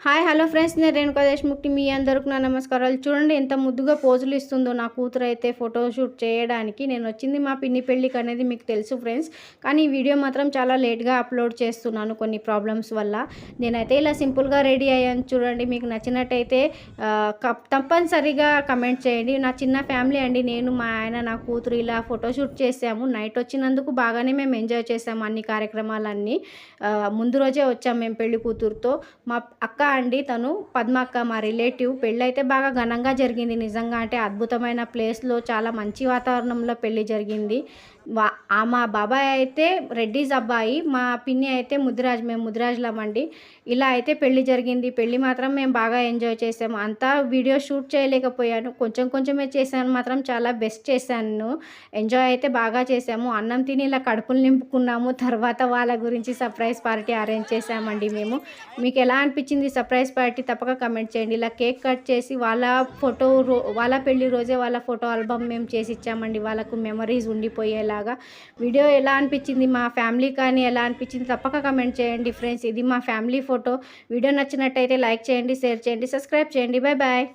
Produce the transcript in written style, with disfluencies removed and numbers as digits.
Hi hello friends, నేను రేణుకా దేశ్ముఖి. మీ అందరికి నా నమస్కారాలు. చూడండి ఎంత ముద్దుగా పోజులు ఇస్తుందో నా కూతురు అయితే ఫోటోషూట్ చేయడానికి. నేను వచ్చింది మా పిన్ని పెళ్ళికి అనేది మీకు తెలుసు ఫ్రెండ్స్. కానీ ఈ వీడియో మాత్రం చాలా లేట్గా అప్లోడ్ చేస్తున్నాను కొన్ని ప్రాబ్లమ్స్ వల్ల. నేనైతే ఇలా సింపుల్గా రెడీ అయ్యాను. చూడండి, మీకు నచ్చినట్టయితే తప్పనిసరిగా కమెంట్ చేయండి. నా చిన్న ఫ్యామిలీ అండి, నేను మా ఆయన నా కూతురు ఇలా ఫోటోషూట్ చేసాము. నైట్ వచ్చినందుకు బాగానే మేము ఎంజాయ్ చేసాము అన్ని కార్యక్రమాలన్నీ. ముందు రోజే వచ్చాము మేము పెళ్లి కూతురుతో. మా అక్క అండి, తను పద్మక్క మా రిలేటివ్. పెళ్ళైతే బాగా ఘనంగా జరిగింది. నిజంగా అంటే అద్భుతమైన ప్లేస్లో చాలా మంచి వాతావరణంలో పెళ్ళి జరిగింది. మా బాబాయ్ అయితే రెడ్డిస్ అబ్బాయి, మా పిన్ని అయితే ముదిరాజ్, మేము ముదిరాజులమండి. ఇలా అయితే పెళ్ళి జరిగింది. పెళ్ళి మాత్రం మేము బాగా ఎంజాయ్ చేసాము. అంతా వీడియో షూట్ చేయలేకపోయాను, కొంచెం కొంచెమే చేశాను. మాత్రం చాలా బెస్ట్ చేశాను. ఎంజాయ్ అయితే బాగా చేసాము. అన్నం తిని ఇలా కడుపులు నింపుకున్నాము. తర్వాత వాళ్ళ గురించి సర్ప్రైజ్ పార్టీ అరేంజ్ చేసామండి మేము. మీకు ఎలా అనిపించింది సర్ప్రైజ్ పార్టీ? తప్పక కమెంట్ చేయండి. ఇలా కేక్ కట్ చేసి వాళ్ళ పెళ్లి రోజే వాళ్ళ ఫోటో ఆల్బమ్ మేము చేసి ఇచ్చామండి, వాళ్ళకు మెమరీస్ ఉండిపోయేలాగా. వీడియో ఎలా అనిపించింది, మా ఫ్యామిలీ కానీ ఎలా అనిపించింది తప్పక కమెంట్ చేయండి ఫ్రెండ్స్. ఇది మా ఫ్యామిలీ ఫోటో. వీడియో నచ్చినట్టయితే లైక్ చేయండి, షేర్ చేయండి, సబ్స్క్రైబ్ చేయండి. Bye bye.